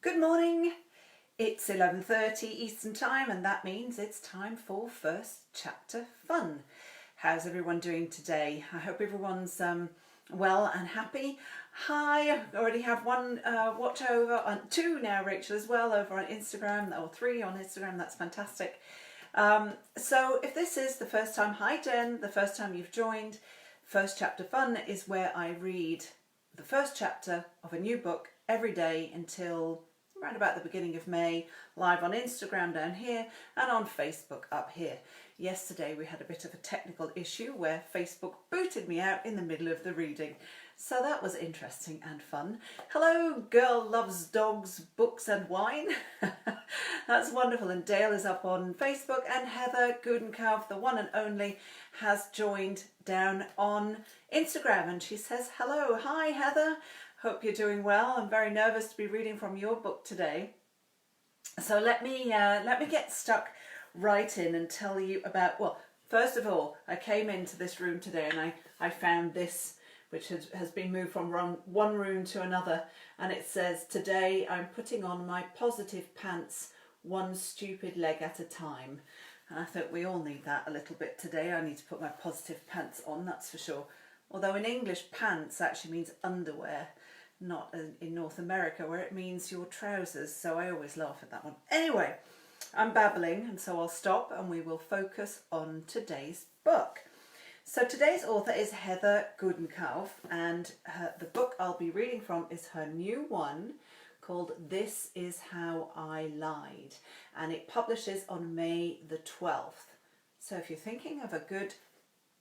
Good morning. It's 11:30 Eastern Time and that means it's time for first chapter fun. How's everyone doing today? I hope everyone's well and happy. Hi, I already have one watch over, on two now, Rachel, as well, over on Instagram, or three on Instagram. That's fantastic. So if this is the first time, hi Jen, the first time you've joined, First Chapter Fun is where I read the first chapter of a new book every day until around about the beginning of May, live on Instagram down here and on Facebook up here. Yesterday we had a bit of a technical issue where Facebook booted me out in the middle of the reading. So that was interesting and fun. Hello, Girl Loves Dogs, Books and Wine. That's wonderful. And Dale is up on Facebook and Heather Gudenkauf, the one and only, has joined down on Instagram and she says hello. Hi Heather, hope you're doing well. I'm very nervous to be reading from your book today. So let me get stuck right in and tell you about, well, first of all, I came into this room today and I found this, which has been moved from one room to another, and it says, "Today I'm putting on my positive pants, one stupid leg at a time." And I thought we all need that a little bit today. I need to put my positive pants on, that's for sure. Although in English, pants actually means underwear, not in North America where it means your trousers. So I always laugh at that one. Anyway, I'm babbling and so I'll stop and we will focus on today's book. So today's author is Heather Gudenkauf and the book I'll be reading from is her new one called This Is How I Lied, and it publishes on May the 12th. So if you're thinking of a good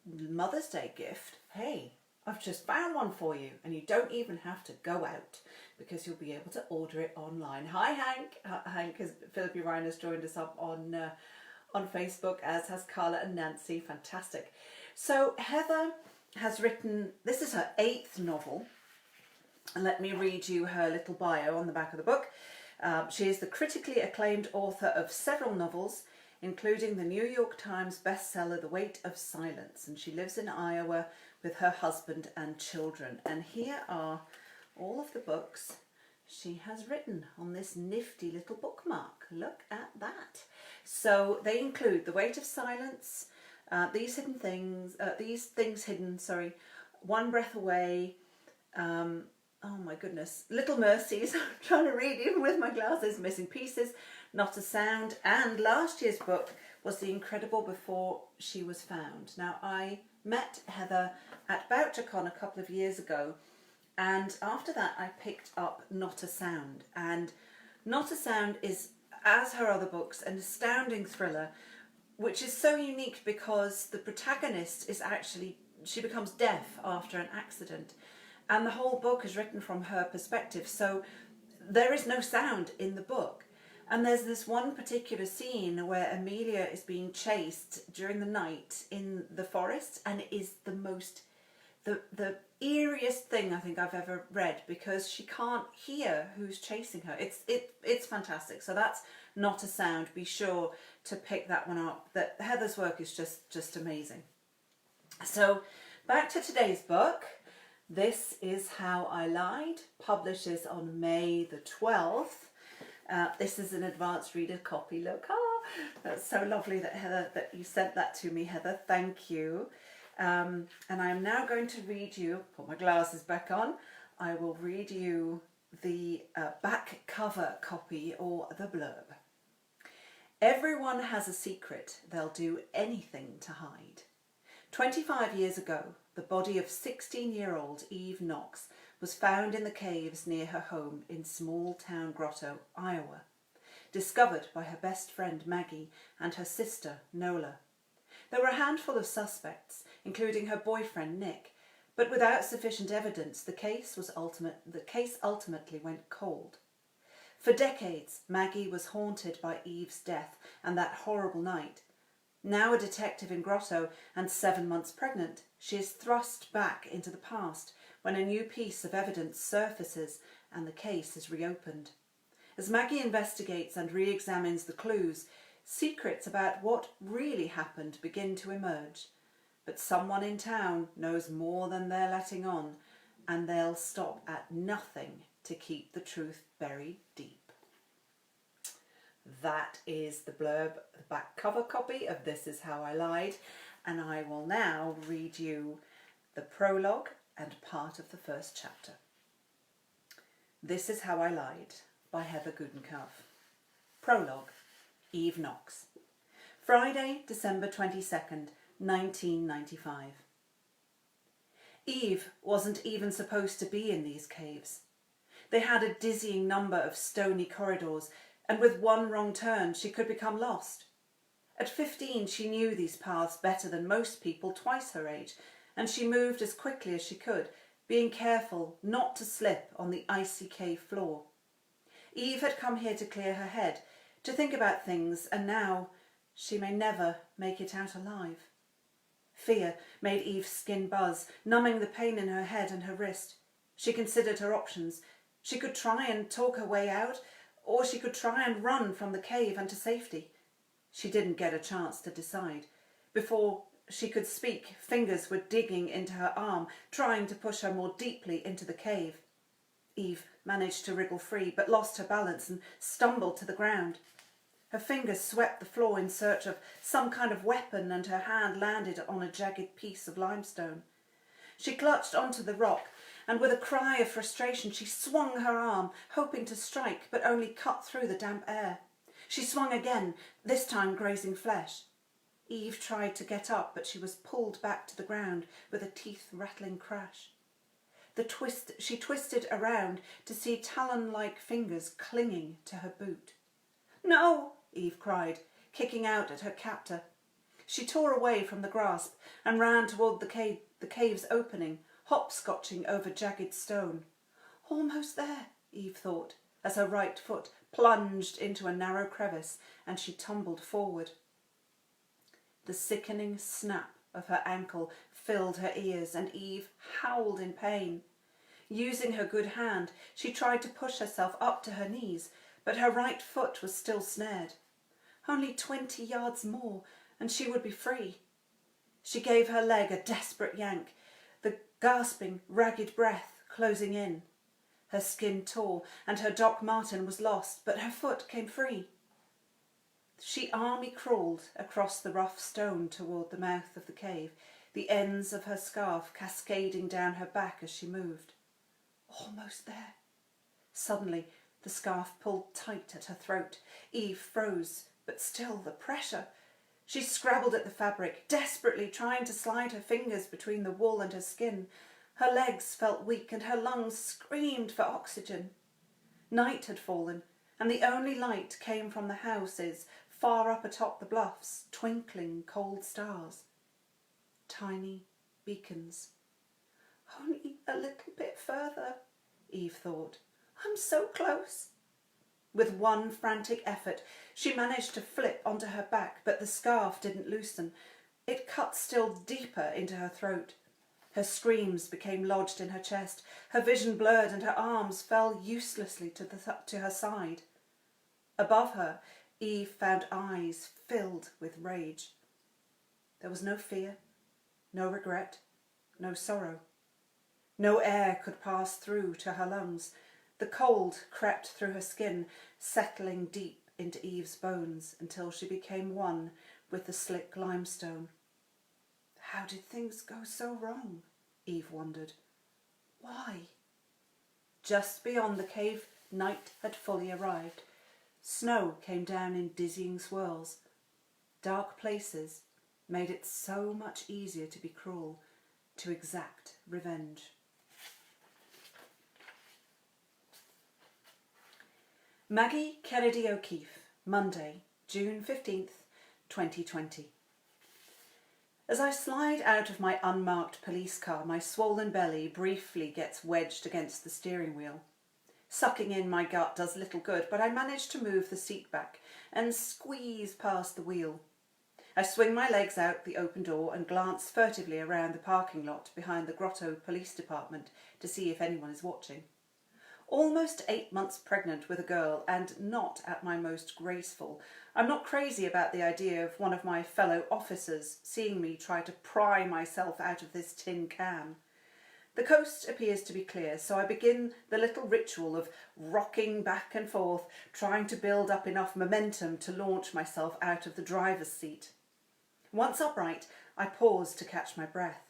Mother's Day gift, hey, I've just found one for you, and you don't even have to go out because you'll be able to order it online. Hi Hank. Hank, Philippi Ryan has joined us up on Facebook, as has Carla and Nancy. Fantastic. So Heather has written, this is her 8th novel. And let me read you her little bio on the back of the book. She is the critically acclaimed author of several novels, including the New York Times bestseller The Weight of Silence, and she lives in Iowa with her husband and children. And here are all of the books she has written on this nifty little bookmark. Look at that. So they include The Weight of Silence, These Things Hidden, One Breath Away, oh my goodness, Little Mercies, I'm trying to read even with my glasses, Missing Pieces, Not a Sound, and last year's book was The Incredible Before She Was Found. Now, I met Heather at BoucherCon a couple of years ago, and after that I picked up Not a Sound, and Not a Sound is, as her other books, an astounding thriller, which is so unique because the protagonist is actually, she becomes deaf after an accident. And the whole book is written from her perspective, so there is no sound in the book. And there's this one particular scene where Amelia is being chased during the night in the forest, and it is the most, the eeriest thing I think I've ever read, because she can't hear who's chasing her. It's fantastic. So that's Not a Sound. Be sure to pick that one up. That Heather's work is just amazing. So back to today's book. This Is How I Lied, publishes on May the 12th. This is an advanced reader copy. Look, that's so lovely that you sent that to me, Heather. Thank you. And I'm now going to read you, put my glasses back on, I will read you the back cover copy, or the blurb. Everyone has a secret they'll do anything to hide. 25 years ago, the body of 16-year-old Eve Knox was found in the caves near her home in Small Town Grotto, Iowa, discovered by her best friend Maggie and her sister Nola. There were a handful of suspects, including her boyfriend Nick, but without sufficient evidence, the case ultimately went cold. For decades, Maggie was haunted by Eve's death and that horrible night. Now a detective in Grotto and 7 months pregnant, she is thrust back into the past when a new piece of evidence surfaces and the case is reopened. As Maggie investigates and re-examines the clues, secrets about what really happened begin to emerge. But someone in town knows more than they're letting on, and they'll stop at nothing to keep the truth buried deep. That is the blurb, the back cover copy of This Is How I Lied, and I will now read you the prologue and part of the first chapter. This Is How I Lied by Heather Gudenkauf. Prologue. Eve knocks. Friday, December 22nd, 1995. Eve wasn't even supposed to be in these caves. They had a dizzying number of stony corridors, and with one wrong turn she could become lost. At 15 she knew these paths better than most people twice her age, and she moved as quickly as she could, being careful not to slip on the icy cave floor. Eve had come here to clear her head, to think about things, and now she may never make it out alive. Fear made Eve's skin buzz, numbing the pain in her head and her wrist. She considered her options. She could try and talk her way out, or she could try and run from the cave and to safety. She didn't get a chance to decide. Before she could speak, fingers were digging into her arm, trying to push her more deeply into the cave. Eve managed to wriggle free, but lost her balance and stumbled to the ground. Her fingers swept the floor in search of some kind of weapon, and her hand landed on a jagged piece of limestone. She clutched onto the rock, and with a cry of frustration she swung her arm, hoping to strike, but only cut through the damp air. She swung again, this time grazing flesh. Eve tried to get up, but she was pulled back to the ground with a teeth-rattling crash. She twisted around to see talon-like fingers clinging to her boot. "No!" Eve cried, kicking out at her captor. She tore away from the grasp and ran toward the cave's opening, hopscotching over jagged stone. Almost there, Eve thought, as her right foot plunged into a narrow crevice and she tumbled forward. The sickening snap of her ankle filled her ears, and Eve howled in pain. Using her good hand, she tried to push herself up to her knees, but her right foot was still snared. Only 20 yards more, and she would be free. She gave her leg a desperate yank, the gasping, ragged breath closing in. Her skin tore, and her Doc Marten was lost, but her foot came free. She army crawled across the rough stone toward the mouth of the cave, the ends of her scarf cascading down her back as she moved. Almost there. Suddenly, the scarf pulled tight at her throat. Eve froze, but still the pressure. She scrabbled at the fabric, desperately trying to slide her fingers between the wool and her skin. Her legs felt weak and her lungs screamed for oxygen. Night had fallen, and the only light came from the houses far up atop the bluffs, twinkling cold stars. Tiny beacons. Only a little bit further, Eve thought. I'm so close. With one frantic effort, she managed to flip onto her back, but the scarf didn't loosen. It cut still deeper into her throat. Her screams became lodged in her chest. Her vision blurred and her arms fell uselessly to her side. Above her, Eve found eyes filled with rage. There was no fear, no regret, no sorrow. No air could pass through to her lungs. The cold crept through her skin, settling deep into Eve's bones until she became one with the slick limestone. How did things go so wrong? Eve wondered. Why? Just beyond the cave, night had fully arrived. Snow came down in dizzying swirls. Dark places made it so much easier to be cruel, to exact revenge. Maggie Kennedy O'Keefe, Monday, June 15th, 2020. As I slide out of my unmarked police car, my swollen belly briefly gets wedged against the steering wheel. Sucking in my gut does little good, but I manage to move the seat back and squeeze past the wheel. I swing my legs out the open door and glance furtively around the parking lot behind the Grotto Police Department to see if anyone is watching. Almost 8 months pregnant with a girl and not at my most graceful, I'm not crazy about the idea of one of my fellow officers seeing me try to pry myself out of this tin can. The coast appears to be clear, so I begin the little ritual of rocking back and forth, trying to build up enough momentum to launch myself out of the driver's seat. Once upright, I pause to catch my breath.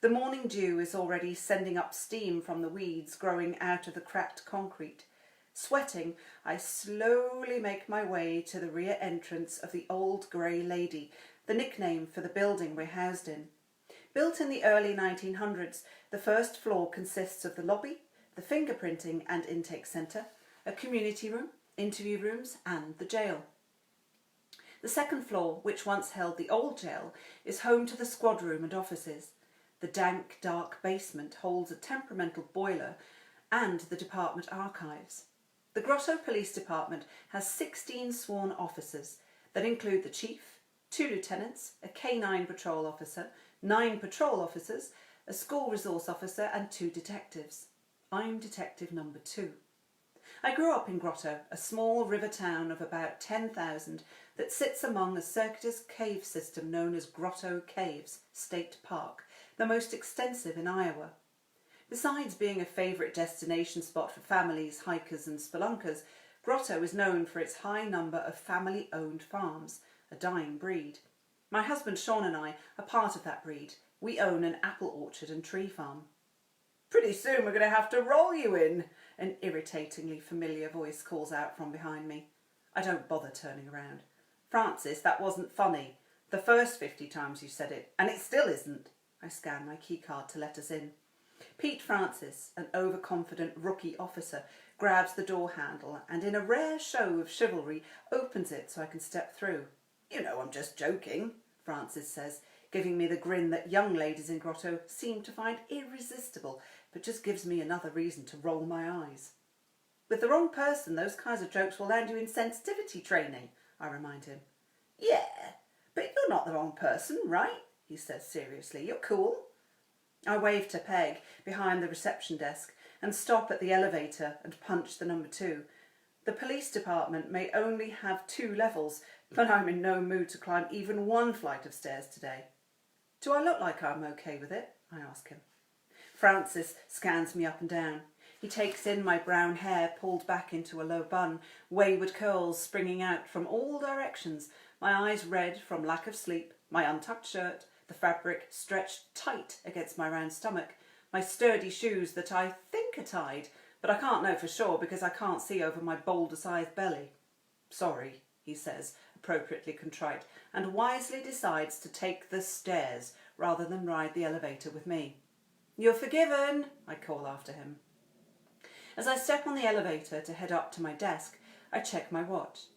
The morning dew is already sending up steam from the weeds growing out of the cracked concrete. Sweating, I slowly make my way to the rear entrance of the Old Grey Lady, the nickname for the building we're housed in. Built in the early 1900s, the first floor consists of the lobby, the fingerprinting and intake centre, a community room, interview rooms and the jail. The second floor, which once held the old jail, is home to the squad room and offices. The dank, dark basement holds a temperamental boiler and the department archives. The Grotto Police Department has 16 sworn officers that include the chief, 2 lieutenants, a K9 patrol officer, 9 patrol officers, a school resource officer and 2 detectives. I'm detective number 2. I grew up in Grotto, a small river town of about 10,000 that sits among a circuitous cave system known as Grotto Caves State Park, the most extensive in Iowa. Besides being a favourite destination spot for families, hikers and spelunkers, Grotto is known for its high number of family-owned farms, a dying breed. My husband Sean and I are part of that breed. We own an apple orchard and tree farm. "Pretty soon we're going to have to roll you in," an irritatingly familiar voice calls out from behind me. I don't bother turning around. "Francis, that wasn't funny. The first 50 times you said it, and it still isn't." I scan my keycard to let us in. Pete Francis, an overconfident rookie officer, grabs the door handle and in a rare show of chivalry opens it so I can step through. "You know I'm just joking," Francis says, giving me the grin that young ladies in Grotto seem to find irresistible, but just gives me another reason to roll my eyes. "With the wrong person, those kinds of jokes will land you in sensitivity training," I remind him. "Yeah, but you're not the wrong person, right?" he says seriously. "You're cool." I wave to Peg behind the reception desk and stop at the elevator and punch the number 2. The police department may only have 2 levels, but I'm in no mood to climb even 1 flight of stairs today. "Do I look like I'm okay with it?" I ask him. Francis scans me up and down. He takes in my brown hair pulled back into a low bun, wayward curls springing out from all directions, my eyes red from lack of sleep, my untucked shirt, the fabric stretched tight against my round stomach, my sturdy shoes that I think are tied, but I can't know for sure because I can't see over my boulder-sized belly. "Sorry," he says, appropriately contrite, and wisely decides to take the stairs rather than ride the elevator with me. "You're forgiven," I call after him. As I step on the elevator to head up to my desk, I check my watch.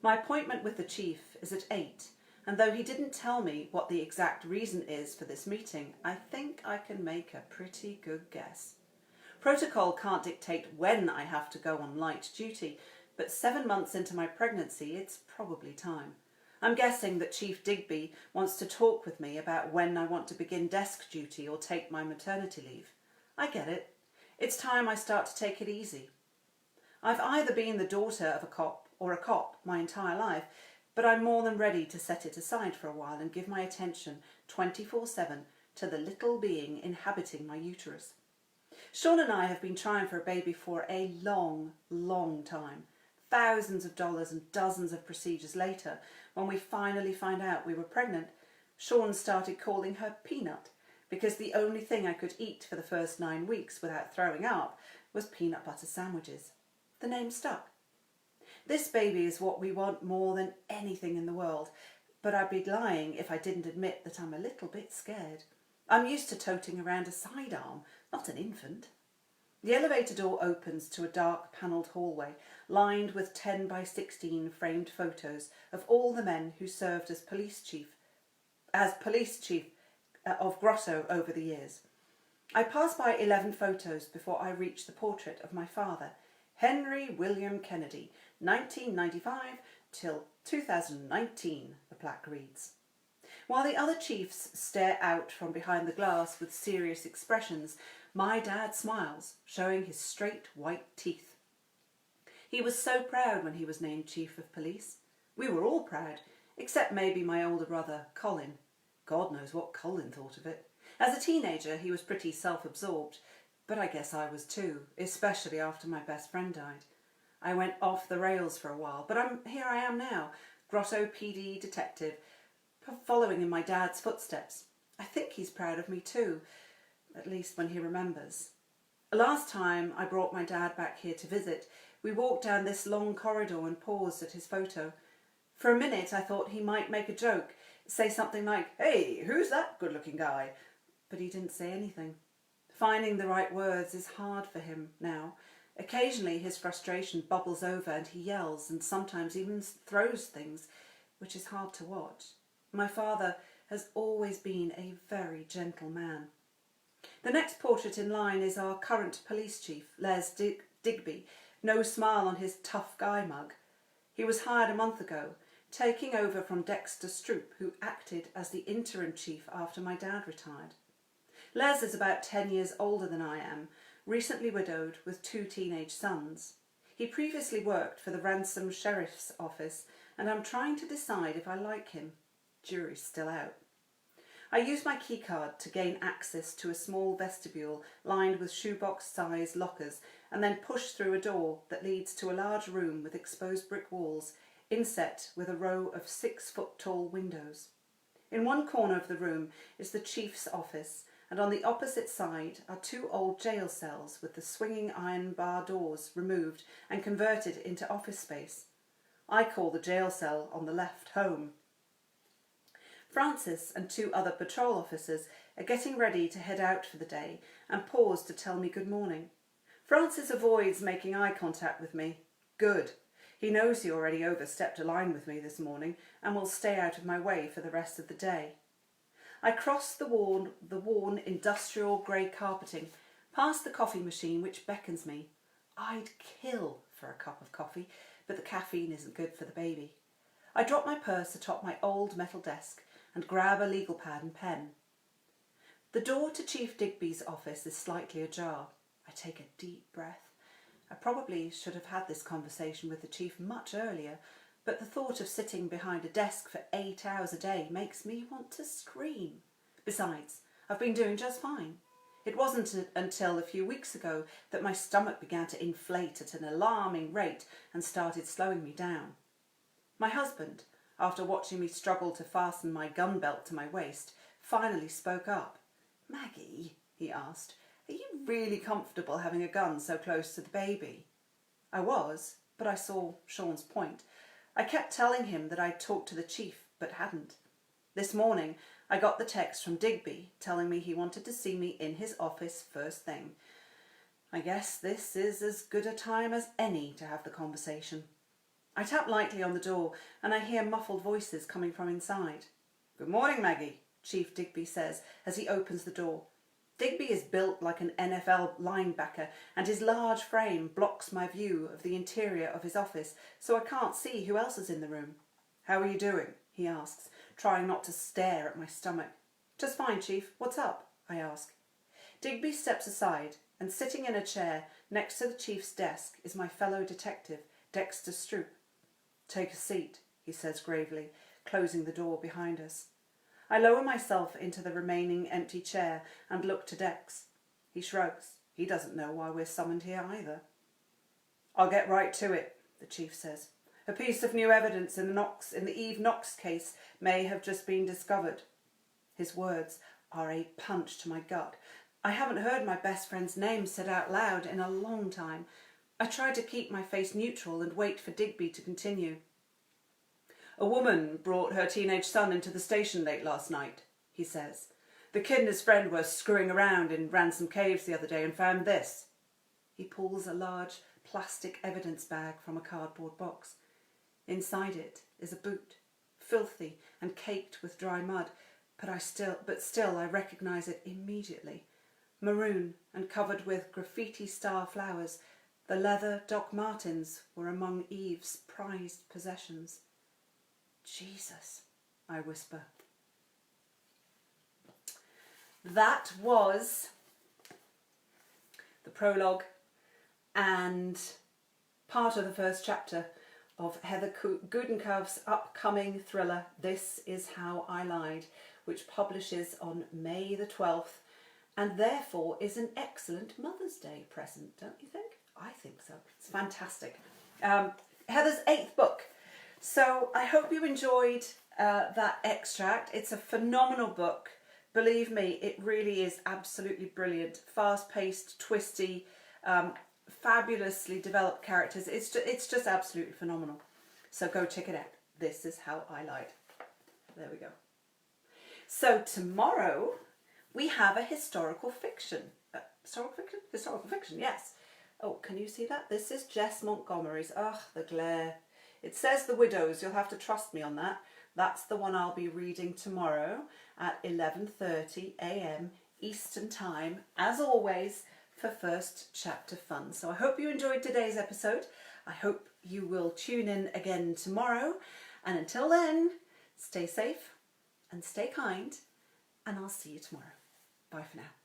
My appointment with the chief is at 8, and though he didn't tell me what the exact reason is for this meeting, I think I can make a pretty good guess. Protocol can't dictate when I have to go on light duty, but 7 months into my pregnancy, it's probably time. I'm guessing that Chief Digby wants to talk with me about when I want to begin desk duty or take my maternity leave. I get it. It's time I start to take it easy. I've either been the daughter of a cop or a cop my entire life, but I'm more than ready to set it aside for a while and give my attention 24/7 to the little being inhabiting my uterus. Sean and I have been trying for a baby for a long, long time. Thousands of dollars and dozens of procedures later, when we finally found out we were pregnant, Sean started calling her Peanut because the only thing I could eat for the first 9 weeks without throwing up was peanut butter sandwiches. The name stuck. This baby is what we want more than anything in the world, but I'd be lying if I didn't admit that I'm a little bit scared. I'm used to toting around a sidearm, not an infant. The elevator door opens to a dark panelled hallway lined with 10 by 16 framed photos of all the men who served as police chief of Grotto over the years. I pass by 11 photos before I reach the portrait of my father, Henry William Kennedy, 1995 till 2019, the plaque reads. While the other chiefs stare out from behind the glass with serious expressions, my dad smiles, showing his straight white teeth. He was so proud when he was named Chief of Police. We were all proud, except maybe my older brother, Colin. God knows what Colin thought of it. As a teenager, he was pretty self-absorbed, but I guess I was too, especially after my best friend died. I went off the rails for a while, but here I am now, Grotto PD detective, following in my dad's footsteps. I think he's proud of me too, at least when he remembers. Last time I brought my dad back here to visit, we walked down this long corridor and paused at his photo. For a minute I thought he might make a joke, say something like, "Hey, who's that good-looking guy?" But he didn't say anything. Finding the right words is hard for him now. Occasionally his frustration bubbles over and he yells and sometimes even throws things, which is hard to watch. My father has always been a very gentle man. The next portrait in line is our current police chief, Les Digby, no smile on his tough guy mug. He was hired a month ago, taking over from Dexter Stroop, who acted as the interim chief after my dad retired. Les is about 10 years older than I am, recently widowed with 2 teenage sons. He previously worked for the Ransom Sheriff's Office, and I'm trying to decide if I like him. Jury's still out. I use my keycard to gain access to a small vestibule lined with shoebox-sized lockers and then push through a door that leads to a large room with exposed brick walls, inset with a row of 6-foot-tall windows. In one corner of the room is the chief's office, and on the opposite side are 2 old jail cells with the swinging iron bar doors removed and converted into office space. I call the jail cell on the left home. Francis and 2 other patrol officers are getting ready to head out for the day and pause to tell me good morning. Francis avoids making eye contact with me. Good. He knows he already overstepped a line with me this morning and will stay out of my way for the rest of the day. I cross the worn industrial grey carpeting, past the coffee machine which beckons me. I'd kill for a cup of coffee, but the caffeine isn't good for the baby. I drop my purse atop my old metal desk and grab a legal pad and pen. The door to Chief Digby's office is slightly ajar. I take a deep breath. I probably should have had this conversation with the chief much earlier, but the thought of sitting behind a desk for 8 hours a day makes me want to scream. Besides, I've been doing just fine. It wasn't until a few weeks ago that my stomach began to inflate at an alarming rate and started slowing me down. My husband, after watching me struggle to fasten my gun belt to my waist, finally spoke up. "Maggie," he asked, "are you really comfortable having a gun so close to the baby?" I was, but I saw Sean's point. I kept telling him that I'd talked to the chief, but hadn't. This morning, I got the text from Digby telling me he wanted to see me in his office first thing. I guess this is as good a time as any to have the conversation. I tap lightly on the door and I hear muffled voices coming from inside. "Good morning, Maggie," Chief Digby says as he opens the door. Digby is built like an NFL linebacker and his large frame blocks my view of the interior of his office, so I can't see who else is in the room. "How are you doing?" he asks, trying not to stare at my stomach. "Just fine, Chief. What's up?" I ask. Digby steps aside, and sitting in a chair next to the chief's desk is my fellow detective, Dexter Stroop. "Take a seat," he says gravely, closing the door behind us. I lower myself into the remaining empty chair and look to Dex. He shrugs. He doesn't know why we're summoned here either. "I'll get right to it," the chief says. "A piece of new evidence in the Eve Knox case may have just been discovered." His words are a punch to my gut. I haven't heard my best friend's name said out loud in a long time. I try to keep my face neutral and wait for Digby to continue. "A woman brought her teenage son into the station late last night," he says. "The kid and his friend were screwing around in Ransom Caves the other day and found this." He pulls a large plastic evidence bag from a cardboard box. Inside it is a boot, filthy and caked with dry mud, but still I recognise it immediately. Maroon and covered with graffiti star flowers, the leather Doc Martens were among Eve's prized possessions. "Jesus," I whisper. That was the prologue and part of the first chapter of Heather Gudenkauf's upcoming thriller, This Is How I Lied, which publishes on May the 12th, and therefore is an excellent Mother's Day present, don't you think? I think so. It's fantastic. Heather's 8th book. So I hope you enjoyed that extract. It's a phenomenal book. Believe me, it really is absolutely brilliant. Fast-paced, twisty, fabulously developed characters. It's just absolutely phenomenal. So go check it out. This is how I lied. There we go. So tomorrow we have a historical fiction. Historical fiction? Historical fiction, yes. Oh, can you see that? This is Jess Montgomery's. Ugh, the glare. It says The Widows. You'll have to trust me on that. That's the one I'll be reading tomorrow at 11:30 a.m. Eastern Time, as always, for first chapter fun. So I hope you enjoyed today's episode. I hope you will tune in again tomorrow. And until then, stay safe and stay kind, and I'll see you tomorrow. Bye for now.